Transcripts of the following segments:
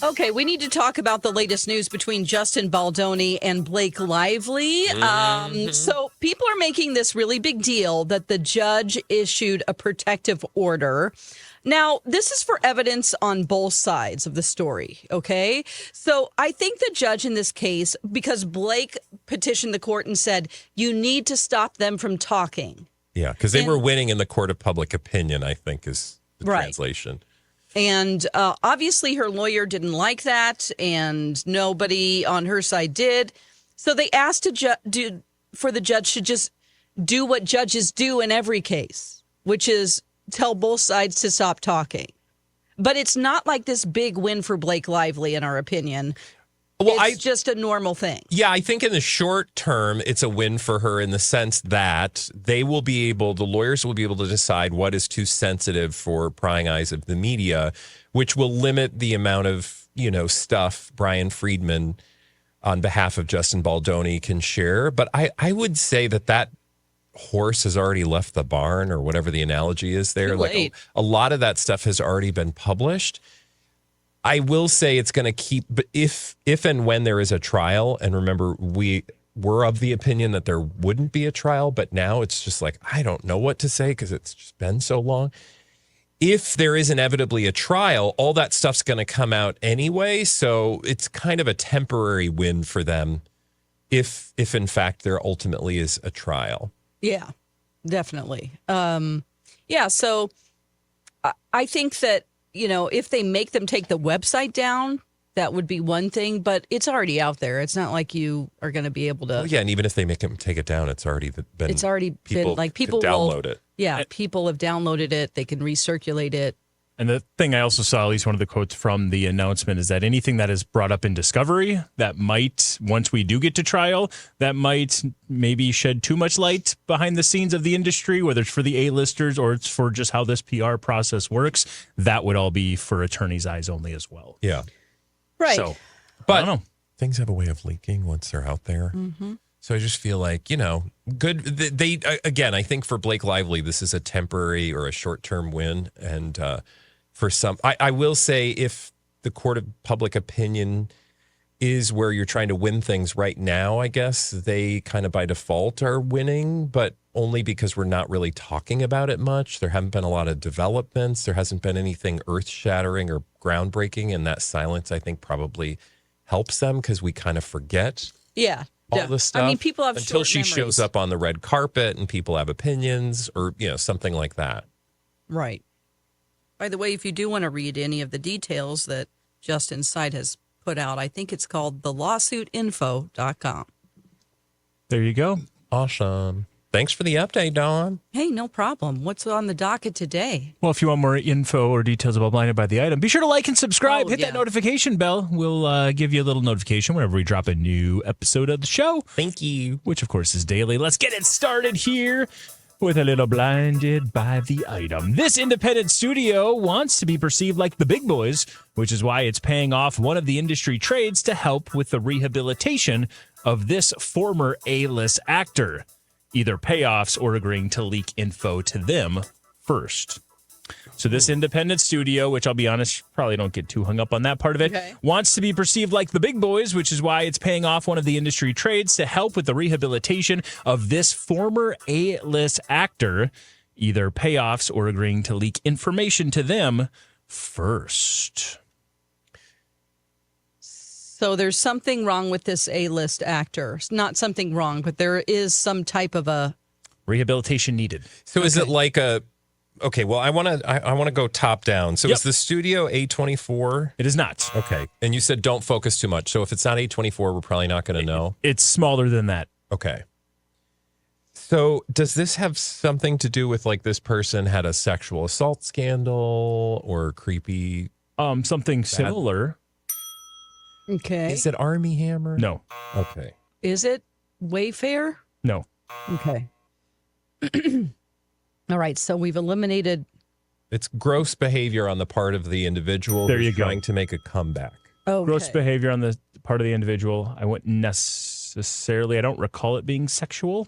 Okay, we need to talk about the latest news between Justin Baldoni and Blake Lively. So people are making this really big deal that the judge issued a protective order. Now, this is for evidence on both sides of the story, okay? So I think the judge in this case, because Blake petitioned the court and said, you need to stop them from talking. Yeah, because they were winning in the court of public opinion, I think is the translation. And obviously her lawyer didn't like that, and nobody on her side did. So they asked for the judge to just do what judges do in every case, which is tell both sides to stop talking. But it's not like this big win for Blake Lively, in our opinion. Well, it's just a normal thing. Yeah, I think in the short term, it's a win for her in the sense that the lawyers will be able to decide what is too sensitive for prying eyes of the media, which will limit the amount of, stuff Brian Friedman on behalf of Justin Baldoni can share. But I would say that horse has already left the barn, or whatever the analogy is there. Like a lot of that stuff has already been published. I will say it's going to keep, but if and when there is a trial, and remember, we were of the opinion that there wouldn't be a trial, but now it's just like, I don't know what to say because it's just been so long. If there is inevitably a trial, all that stuff's going to come out anyway. So it's kind of a temporary win for them if in fact there ultimately is a trial. Yeah, definitely. So I think that, if they make them take the website down, that would be one thing, but it's already out there. It's not like you are going to be able to. Well, yeah, and even if they make them take it down, it's already been. People download it. Yeah, people have downloaded it. They can recirculate it. And the thing I also saw, at least one of the quotes from the announcement, is that anything that is brought up in discovery that might, once we do get to trial, that might maybe shed too much light behind the scenes of the industry, whether it's for the A-listers or it's for just how this PR process works, that would all be for attorneey's eyes only as well. Yeah. Right. So, but I don't know. Things have a way of leaking once they're out there. Mm-hmm. So I just feel like, good. They again, I think for Blake Lively, this is a temporary or a short-term win. And for some, I will say if the court of public opinion is where you're trying to win things right now, I guess they kind of by default are winning, but only because we're not really talking about it much. There haven't been a lot of developments. There hasn't been anything earth-shattering or groundbreaking, and that silence, I think, probably helps them because we kind of forget all this stuff. I mean, people have until she memories. shows up on the red carpet and people have opinions or, something like that. Right. By the way, if you do want to read any of the details that Justin's site has put out, I think it's called thelawsuitinfo.com. There you go. Awesome. Thanks for the update, Dawn. Hey, no problem. What's on the docket today? Well, if you want more info or details about Blinded by the Item, be sure to like and subscribe. Hit that notification bell. We'll give you a little notification whenever we drop a new episode of the show. Thank you. Which, of course, is daily. Let's get it started here with a little Blinded by the Item. This independent studio wants to be perceived like the big boys, which is why it's paying off one of the industry trades to help with the rehabilitation of this former A-list actor. Either payoffs or agreeing to leak info to them first. So this independent studio, which I'll be honest, probably don't get too hung up on that part of it, wants to be perceived like the big boys, which is why it's paying off one of the industry trades to help with the rehabilitation of this former A-list actor, either payoffs or agreeing to leak information to them first. So there's something wrong with this A-list actor. Not something wrong, but there is some type of a rehabilitation needed. So is it like okay, well, I want to go top down. So is the studio A24? It is not. Okay. And you said don't focus too much. So if it's not A24, we're probably not going to know. It's smaller than that. Okay. So does this have something to do with like this person had a sexual assault scandal or creepy? Something similar. Okay. Is it Army Hammer? No. Okay. Is it Wayfair? No. Okay. All right. So we've eliminated. It's gross behavior on the part of the individual who's trying to make a comeback. Okay. Gross behavior on the part of the individual. I wouldn't necessarily, I don't recall it being sexual.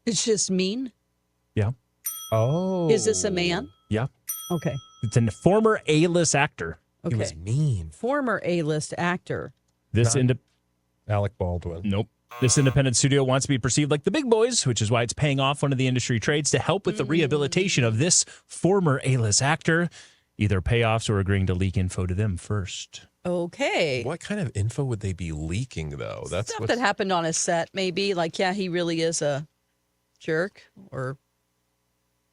It's just mean? Yeah. Oh. Is this a man? Yeah. Okay. It's a former A-list actor. Okay. He was mean. Former A-list actor. This Alec Baldwin. Nope. This independent studio wants to be perceived like the big boys, which is why it's paying off one of the industry trades to help with the rehabilitation of this former A-list actor. Either payoffs or agreeing to leak info to them first. Okay. What kind of info would they be leaking, though? That's Stuff that happened on his set, maybe. Like, yeah, he really is a jerk. Or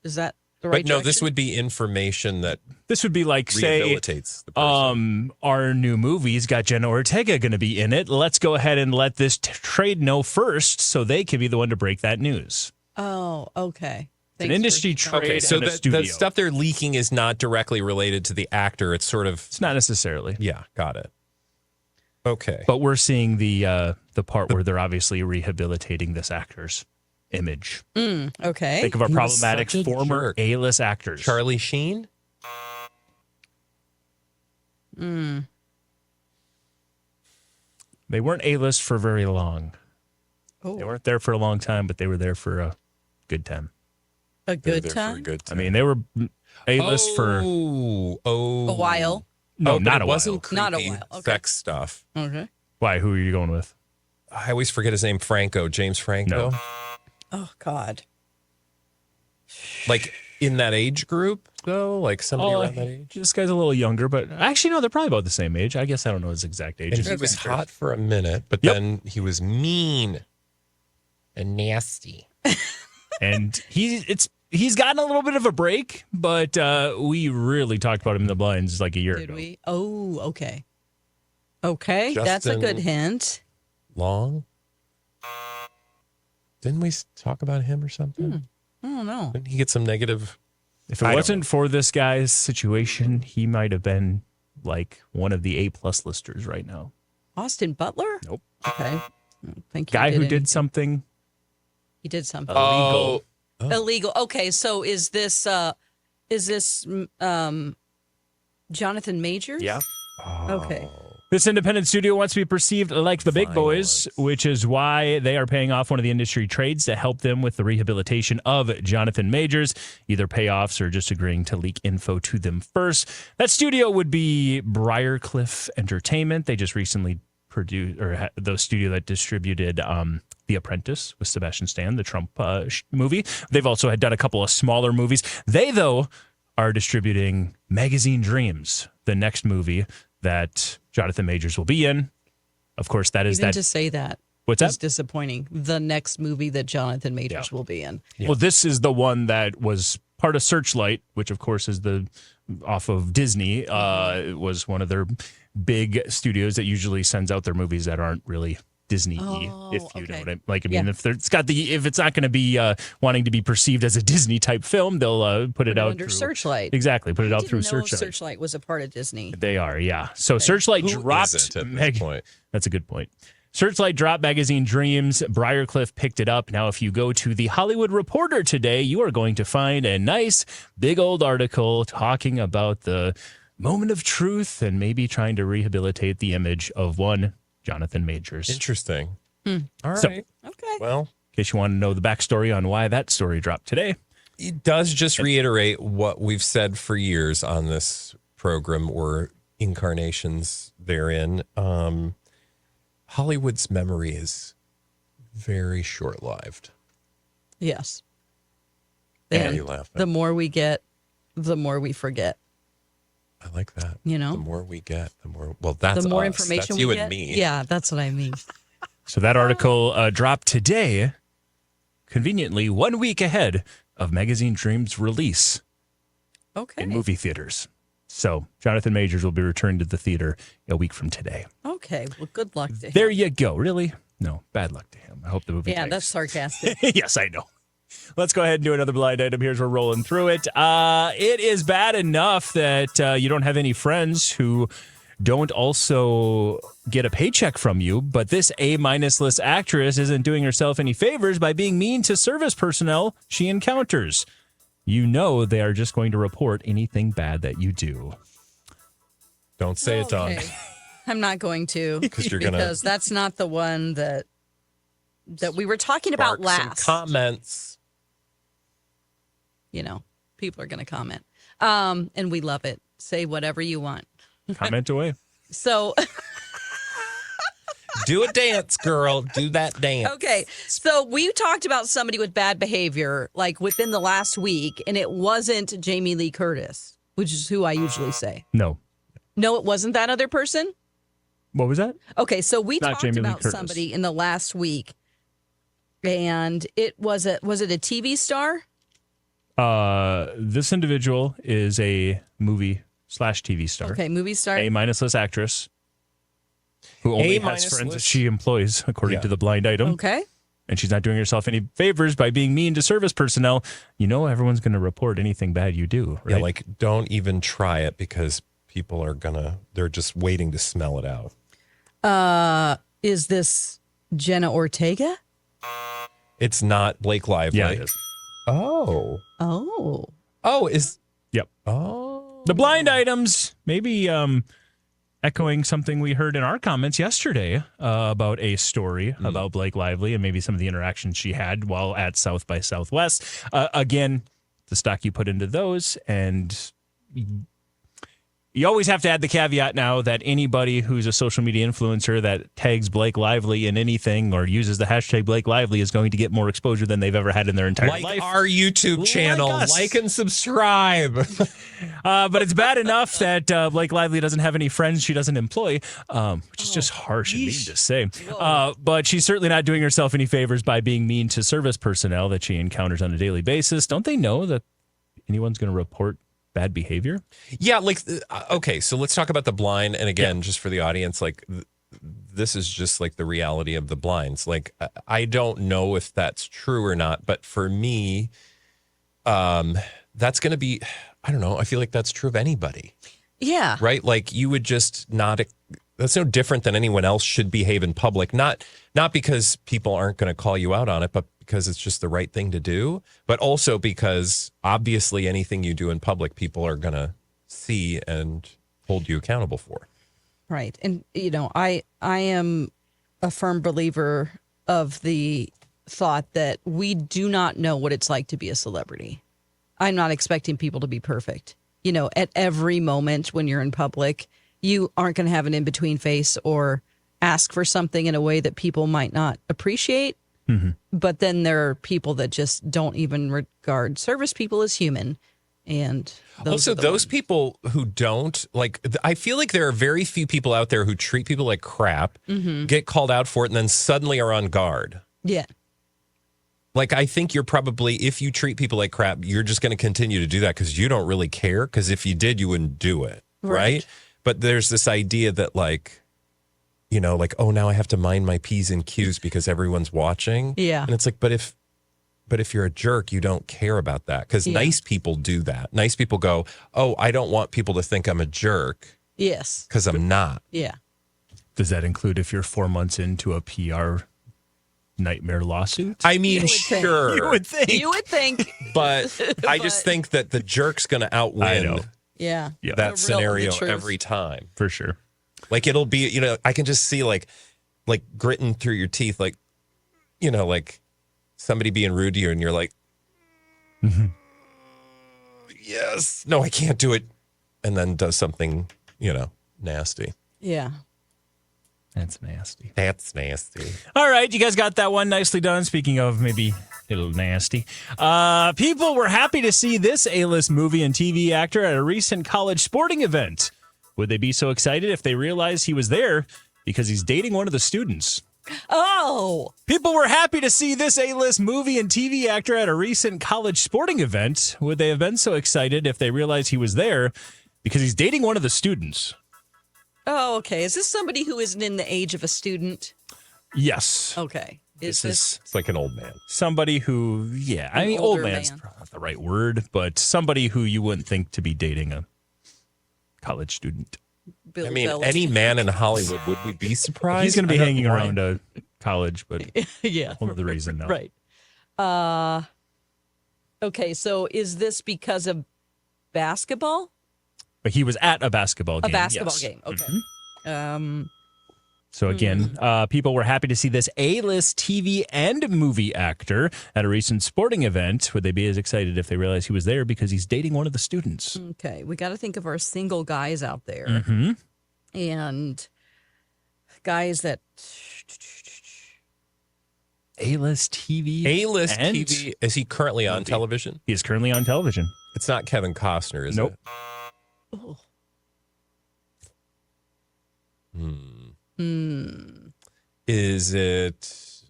is that the right But no, direction? this would be information that This would be like, say, rehabilitates the person. our new movie's got Jenna Ortega going to be in it. Let's go ahead and let this trade know first so they can be the one to break that news. Oh, okay. It's an industry trade Okay, so and a studio. the stuff they're leaking is not directly related to the actor. It's sort of... It's not necessarily. Yeah, got it. Okay. But we're seeing the part where they're obviously rehabilitating this actor's image. Okay. Think of our He was problematic such a former jerk. A-list actors. Charlie Sheen? They weren't A-list for very long. Oh, They weren't there for a long time, but they were there for a good time. a good They're there for time? a good I time. mean, they were A-list for... A while. No, but not it a wasn't while. Not a creepy while, okay. sex stuff. Okay. Why? Who are you going with? I always forget his name. Franco. James Franco. No. Oh, God. Like in that age group, though? Like somebody around that age? This guy's a little younger, but actually, no, they're probably about the same age. I guess I don't know his exact age. And he was hot for a minute, but Yep. then he was mean and nasty. And he's gotten a little bit of a break, but we really talked about him in the blinds like a year Did ago. we? Oh, okay. Okay, that's a Justin- good hint. Long? Didn't we talk about him or something? I don't know. Didn't he get some negative? If I it don't wasn't for this guy's situation, he might have been like one of the A-plus listers right now. Austin Butler? Nope. Okay. I don't think he Guy who anything. did something He did something. illegal. Illegal. Okay, so is this Jonathan Majors? Yeah. Okay. This independent studio wants to be perceived like the big boys, Violence. which is why they are paying off one of the industry trades to help them with the rehabilitation of Jonathan Majors, either payoffs or just agreeing to leak info to them first. That studio would be Briarcliff Entertainment. They just recently produced, or the studio that distributed The Apprentice with Sebastian Stan, the Trump movie. They've also had done a couple of smaller movies. They, though, are distributing Magazine Dreams, the next movie that Jonathan Majors will be in. Of course, that is Even that. to say that What's is that? disappointing. The next movie that Jonathan Majors will be in. Well, this is the one that was part of Searchlight, which of course is off of Disney. It was one of their big studios that usually sends out their movies that aren't really Disney-y, Oh, if you know okay. what I like. I mean, Yeah. if it's not going to be wanting to be perceived as a Disney type film, they'll put it out under through Searchlight. Exactly, put it out I through didn't know Searchlight. Searchlight was a part of Disney. They are, yeah. So Searchlight Who dropped. isn't at this point? That's a good point. Searchlight dropped Magazine Dreams. Briarcliff picked it up. Now, if you go to the Hollywood Reporter today, you are going to find a nice big old article talking about the moment of truth and maybe trying to rehabilitate the image of one Jonathan Majors. In Interesting. All right. So- Okay. Well, case you want to know the backstory on why that story dropped today. it does just reiterate what we've said for years on this program or incarnations therein. Hollywood's memory is very short-lived. Yes. Yeah, And you laugh. the more we get, the more we forget. I like that. You know? The more we get, the more. Well, that's The more us. information That's we you get. and me. Yeah, that's what I mean. So that article dropped today, conveniently 1 week ahead of Magazine Dreams' release Okay. in movie theaters. So Jonathan Majors will be returned to the theater a week from today. Okay. Well, good luck to him. There you go. Really? No, bad luck to him. I hope the movie Yeah, takes. that's sarcastic. Yes, I know. Let's go ahead and do another blind item. Here's we're rolling through it. It is bad enough that you don't have any friends who don't also get a paycheck from you, but this A-minus list actress isn't doing herself any favors by being mean to service personnel she encounters. You know they are just going to report anything bad that you do. Don't say it, Dawn. Okay. I'm not going to You're gonna because that's not the one that we were talking about Spark some last. comments. You know, people are going to comment. And we love it. Say whatever you want. Comment away. So, Do a dance, girl. Do that dance. okay. So we talked about somebody with bad behavior like within the last week, and it wasn't Jamie Lee Curtis, which is who I usually say. No. No, it wasn't that other person? What was that? Okay, so we Not talked Jamie Lee about Curtis. somebody in the last week, and it was it a TV star? This individual is a movie/TV star. Okay, movie star. A-list actress who only has A-minus friends that list. she employs, according Yeah. to the blind item. Okay. And she's not doing herself any favors by being mean to service personnel. You know everyone's going to report anything bad you do, right? Yeah, like don't even try it because people are they're just waiting to smell it out. Is this Jenna Ortega? It's not Blake Lively. Yeah, it is. Oh. Oh. Yep. Oh. The blind items, maybe echoing something we heard in our comments yesterday about a story about Blake Lively and maybe some of the interactions she had while at South by Southwest. Again, the stock you put into those, and you always have to add the caveat now that anybody who's a social media influencer that tags Blake Lively in anything or uses the hashtag Blake Lively is going to get more exposure than they've ever had in their entire Like life. our YouTube channel. us. Like and subscribe. But it's bad enough that Blake Lively doesn't have any friends she doesn't employ, which is just harsh and mean to say. But she's certainly not doing herself any favors by being mean to service personnel that she encounters on a daily basis. Don't they know that anyone's going to report bad behavior? Yeah, like, okay, so let's talk about the blind. And again, just for the audience, like, this is just like the reality of the blinds. Like, I don't know if that's true or not, but for me, that's going to be, I don't know, I feel like that's true of anybody, Yeah. right? Like, you would just not, that's no different than anyone else should behave in public. Not because people aren't going to call you out on it, but because it's just the right thing to do, but also because obviously anything you do in public, people are going to see and hold you accountable for. Right. And, you know, I am a firm believer of the thought that we do not know what it's like to be a celebrity. I'm not expecting people to be perfect. You know, at every moment when you're in public, you aren't going to have an in-between face or ask for something in a way that people might not appreciate. Mm-hmm. But then there are people that just don't even regard service people as human. And Also, those people who don't, like, I feel like there are very few people out there who treat people like crap, get called out for it, and then suddenly are on guard. Yeah. Like, I think you're probably, if you treat people like crap, you're just going to continue to do that because you don't really care. Because if you did, you wouldn't do it. Right. But there's this idea that, like, you know, like, oh, now I have to mind my P's and Q's because everyone's watching. Yeah. And it's like, but if you're a jerk, you don't care about that. Because nice people do that. Nice people go, oh, I don't want people to think I'm a jerk. Yes. Because I'm not. Yeah. Does that include if you're 4 months into a PR nightmare lawsuit? I mean, would think. sure. You would think. You would think. But I just think that the jerk's going to I outwin know. Yeah. Yeah. that The scenario truth. every time. For sure. Like, it'll be, you know, I can just see like gritting through your teeth, like, you know, like somebody being rude to you and you're like, yes, no, I can't do it. And then does something, you know, nasty. Yeah. That's nasty. That's nasty. All right, you guys got that one nicely done. Speaking of maybe a little nasty. People were happy to see this A-list movie and TV actor at a recent college sporting event. Would they be so excited if they realized he was there because he's dating one of the students? Oh. People were happy to see this A-list movie and TV actor at a recent college sporting event. Would they have been so excited if they realized he was there because he's dating one of the students? Oh, okay. Is this somebody who isn't in the age of a student? Yes. Okay. Is this It's like an old man. Somebody who, yeah, I mean, old older man's man. probably not the right word, but somebody who you wouldn't think to be dating a college student. Bill I mean, Belichick? any man in Hollywood, would we be surprised? He's going to be I don't hanging know. around a college, but Yeah. whole other reason now. Right. Okay, so is this because of basketball? But he was at a basketball game. A basketball yes. game. Okay. So again, people were happy to see this A-list TV and movie actor at a recent sporting event. Would they be as excited if they realized he was there because he's dating one of the students? Okay, we got to think of our single guys out there. And guys that... A-list TV. A-list and TV. Is he currently on television? He is currently on television. It's not Kevin Costner, is Nope. it? Oh. Is it?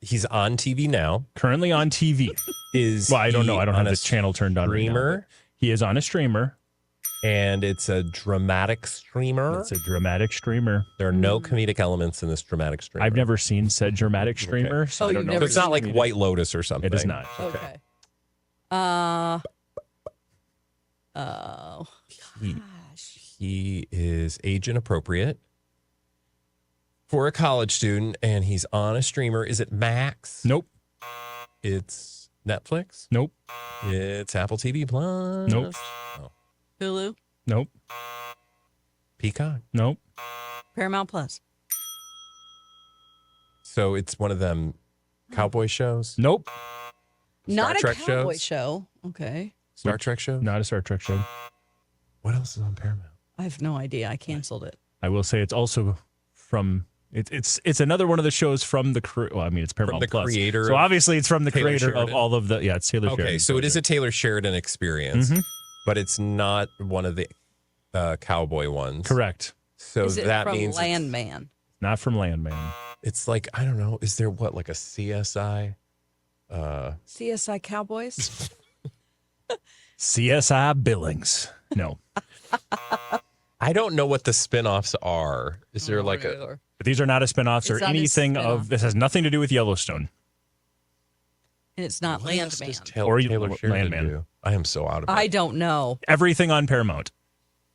He's on TV now. Currently on TV. Is I don't know. I don't on have a this channel turned on right now, streamer? but he is on a streamer. And it's a dramatic streamer. It's a dramatic streamer. There are no comedic elements in this dramatic streamer. I've never seen said dramatic streamer, so Oh, I don't you've know. never So it's not seen like it. White Lotus or something. It is not. Okay. Oh, gosh. He is age inappropriate for a college student, and he's on a streamer. Is it Max? Nope. It's Netflix? Nope. It's Apple TV Plus? Nope. Hulu, Nope. Peacock? Nope. Paramount Plus. So it's one of them cowboy shows? Nope. Not a Trek cowboy shows? show. Okay. Star Trek shows? Not a Star Trek show. What else is on Paramount? I have no idea. I canceled it. I will say it's also from it's another one of the shows from the well, I mean it's Paramount the Plus. creator So of obviously it's from the Taylor creator of Sheridan? all of the it's Taylor Sheridan. Okay, so it is a Taylor Sheridan experience, but it's not one of the cowboy ones. correct. So Is it that from means Landman? Not from Landman. it's like, I don't know, is there what, like a CSI? CSI Cowboys? CSI Billings. No. I don't know what the spinoffs are. Is there like a But these are not a spinoffs or It's not a anything spin-off. of this has nothing to do with Yellowstone. And it's not what else does Landman. Or Taylor Sheridan Landman. do? I am so out of it. I don't know. Everything on Paramount.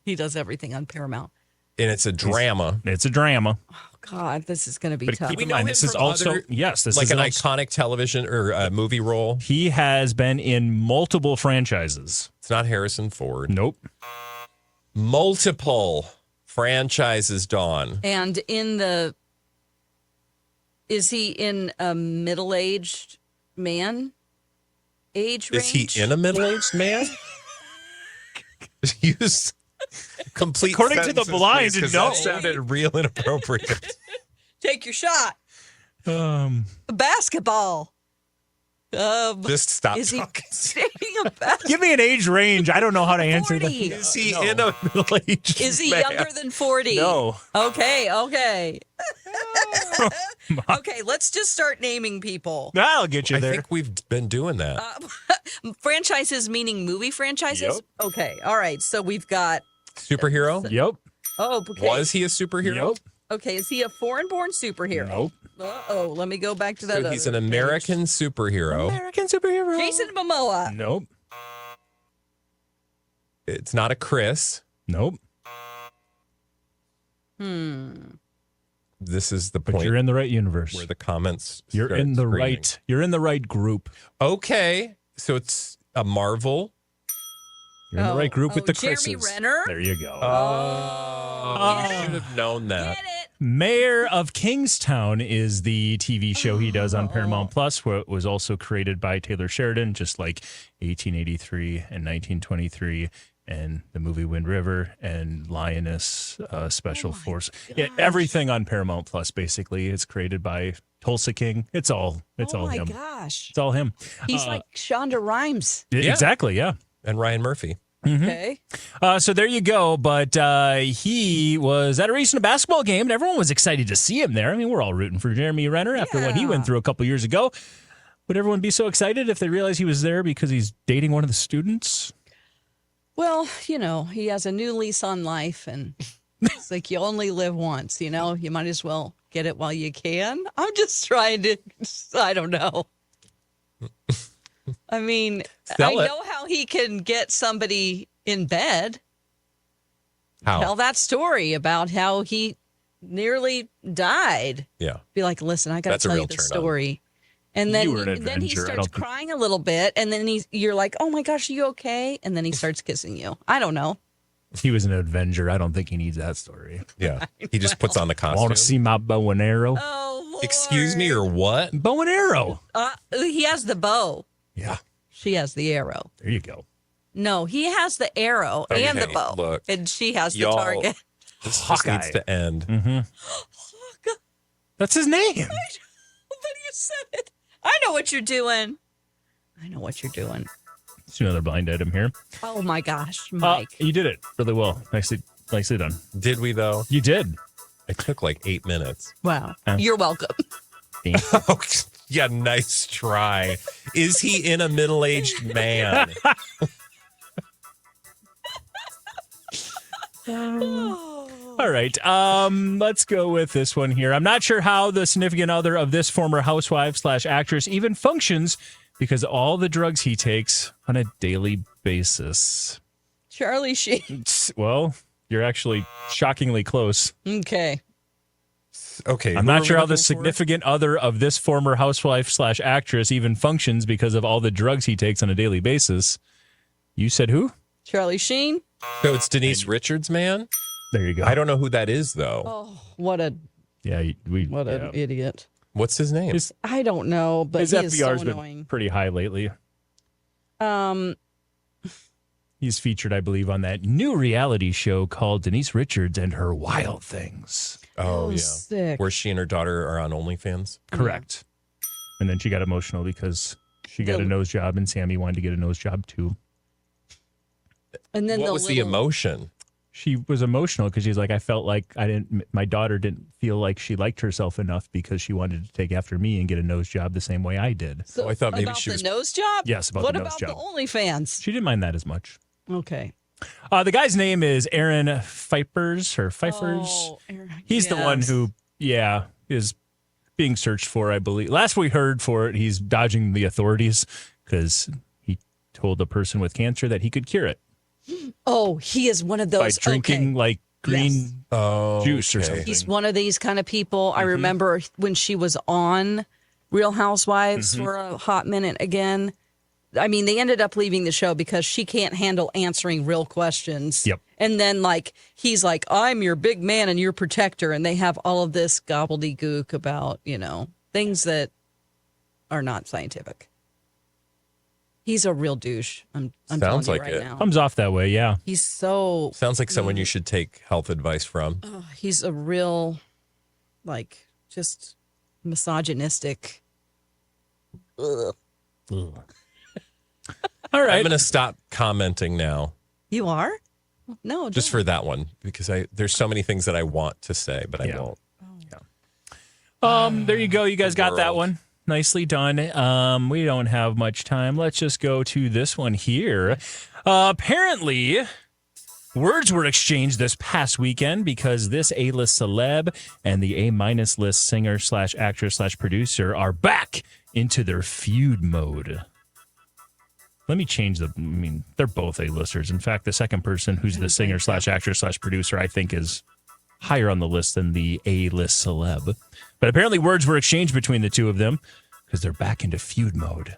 He does everything on Paramount. And it's a drama. It's a drama. God, this is going to be But tough. keep in know mind, him this is from also other- this Like is an also- iconic television or movie role. He has been in multiple franchises. It's not Harrison Ford. Nope. Multiple franchises, Dawn. And is he in a middle-aged man age Is range? he in a middle-aged man? Use complete According to the sentences, blind, please, 'cause no. that sounded real inappropriate. Take your shot. Basketball. Just stop Is he talking. dating a basketball? Give me an age range. I don't know how to answer 40. that. Is he in a middle-aged Is he man? younger than 40? No. Okay. Okay, let's just start naming people. I'll get you I there. think we've been doing that. Franchises meaning movie franchises? Yep. Okay, all right. So we've got, Superhero? Yep. oh, okay. Was he a superhero? Yep. Okay, is he a foreign-born superhero? Nope. Uh-oh, let me go back to that So he's an other American superhero. American superhero. page. Jason Momoa. Nope. It's not a Chris. Nope. This is the But point you're in the right universe. where the comments You're start in the screaming. right. You're in the right group. Okay, so it's a Marvel. You're in the right group with the Chris's. Jeremy Renner? There you go. Oh, you should have known that. Get it? Mayor of Kingstown is the TV show he does on Paramount Plus, where it was also created by Taylor Sheridan, just like 1883 and 1923 and the movie Wind River and Lioness Special Force. Yeah, everything on Paramount Plus basically is created by Tulsa King. It's all Oh my him. gosh. It's all him. He's like Shonda Rhimes. Exactly, yeah. And Ryan Murphy. Okay. So there you go. But he was at a recent basketball game, and everyone was excited to see him there. I mean, we're all rooting for Jeremy Renner after what he Yeah. went through a couple years ago. Would everyone be so excited if they realized he was there because he's dating one of the students? Well, he has a new lease on life, and it's like you only live once, you might as well get it while you can. I'm just trying to, I don't know. I mean, Sell I it. know how he can get somebody in bed. How? Tell that story about how he nearly died. Yeah. Be like, listen, I got That's to a tell real you the turn on. story. And then, You were an then he adventure. I starts don't think- crying a little bit, and then you're like, oh my gosh, are you okay? And then he starts kissing you. I don't know. He was an Avenger. I don't think he needs that story. Yeah. He just puts on the I want to costume. see my bow and arrow. Oh, Lord. Excuse me, or what? Bow and arrow. He has the bow. Yeah. She has the arrow. There you go. No, he has the arrow and the Okay, bow. look. And she has the Y'all- target. This just Hawkeye. needs to end. That's his name. But you said it. I know what you're doing. I know what you're doing. Let's do another blind item here. Oh, my gosh, Mike. You did it really well. Nicely done. Did we, though? You did. It took like 8 minutes. Wow. You're welcome. Oh, yeah, nice try. Is he in a middle-aged man? All right. Let's go with this one here. I'm not sure how the significant other of this former housewife / actress even functions because of all the drugs he takes on a daily basis. Charlie Sheen. Well, you're actually shockingly close. Okay. Okay. I'm who are not we sure how the looking for? significant other of this former housewife / actress even functions because of all the drugs he takes on a daily basis. You said who? Charlie Sheen. So it's Denise Richards, man? There you go. I don't know who that is, though. Oh, what an idiot. What's his name? I don't know, but His he is so FBR's been annoying. pretty high lately. He's featured, I believe, on that new reality show called Denise Richards and Her Wild Things. Oh, yeah. sick. Where she and her daughter are on OnlyFans. Correct. And then she got emotional because she got a nose job and Sammy wanted to get a nose job too. And then What was the emotion? She was emotional because she's like, I felt like my daughter didn't feel like she liked herself enough because she wanted to take after me and get a nose job the same way I did. So I thought maybe about she the was- nose job? Yes, about what the nose about job. the OnlyFans? She didn't mind that as much. Okay. The guy's name is Aaron Pfeifers or Pfeifers. Oh, Aaron, He's the one yes. who, is being searched for, I believe. Last we heard for it, he's dodging the authorities because he told a person with cancer that he could cure it Oh, he is one of those. by drinking okay. like green juice or okay. something. He's one of these kind of people. I remember when she was on Real Housewives for a hot minute again. I mean, they ended up leaving the show because she can't handle answering real questions. Yep. And then, he's like, I'm your big man and your protector. And they have all of this gobbledygook about, things that are not scientific. He's a real douche. I'm Sounds telling you like right it. now. Comes off that way, yeah. He's so, Sounds like someone you should take health advice from. he's a real, just misogynistic. Ugh. All right. I'm going to stop commenting now, You are? No, just don't. for that one, because there's so many things that I want to say, but I won't. There you go. You guys got that world. one. Nicely done. We don't have much time. Let's just go to this one here. Apparently, words were exchanged this past weekend because this A-list celeb and the A- list singer / actress / producer are back into their feud mode. Let me change they're both A-listers. In fact, the second person who's the singer / actress / producer, I think is higher on the list than the A-list celeb. But apparently words were exchanged between the two of them because they're back into feud mode.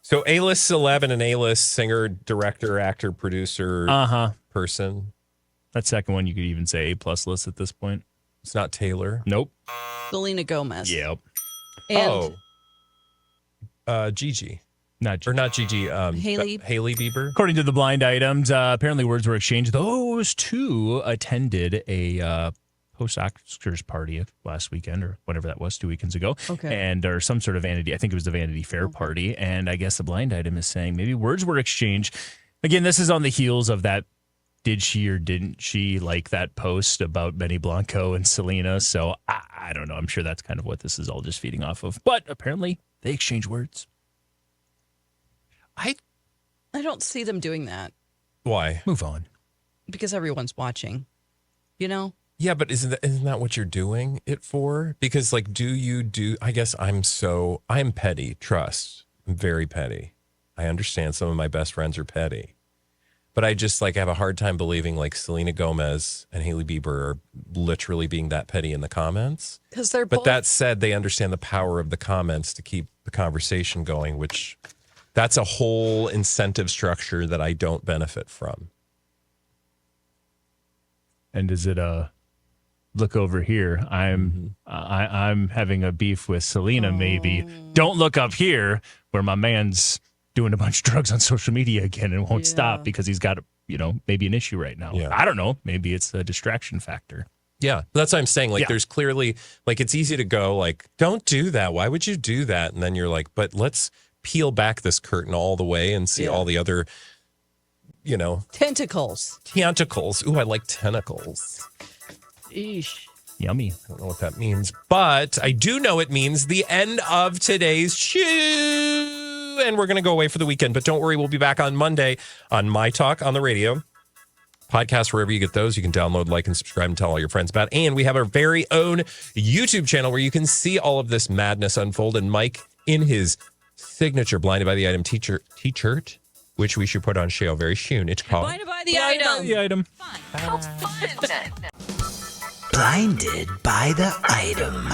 So A-list celeb and an A-list singer, director, actor, producer person. That second one, you could even say A+ list at this point. It's not Taylor. Nope. Selena Gomez. Yep. And Gigi. Not Gigi. Hailey. Hailey Bieber. According to the blind items, apparently words were exchanged. Those two attended a post-Oscars party last weekend or whatever that was, 2 weekends ago. Okay. Or some sort of Vanity, I think it was the Vanity Fair party. And I guess the blind item is saying maybe words were exchanged. Again, this is on the heels of that. Did she or didn't she like that post about Benny Blanco and Selena? So I don't know. I'm sure that's kind of what this is all just feeding off of. But apparently they exchange words. I don't see them doing that Why? Move on. because everyone's watching. Yeah, but isn't that what you're doing it for? Because I guess I'm petty. Trust. I'm very petty. I understand some of my best friends are petty. But I just have a hard time believing Selena Gomez and Hailey Bieber are literally being that petty in the comments. Because they're But both. that said, they understand the power of the comments to keep the conversation going, which that's a whole incentive structure that I don't benefit from. And is it a look over here? I'm having a beef with Selena. Maybe don't look up here where my man's doing a bunch of drugs on social media again and won't stop because he's got maybe an issue right now. Yeah. I don't know. Maybe it's a distraction factor. Yeah, that's what I'm saying. Like, there's clearly, like, it's easy to go, like, don't do that. Why would you do that? And then you're like, but let's peel back this curtain all the way and see all the other, Tentacles. Ooh, I like tentacles. Eesh. Yummy. I don't know what that means, but I do know it means the end of today's show. And we're going to go away for the weekend. But don't worry, we'll be back on Monday on MyTalk on the radio. Podcast, wherever you get those. You can download, like, and subscribe and tell all your friends about it. And we have our very own YouTube channel where you can see all of this madness unfold. And Mike, in his signature Blinded by the Item t-shirt, which we should put on sale very soon. It's called Blinded by the Item. How fun. Blinded by the item.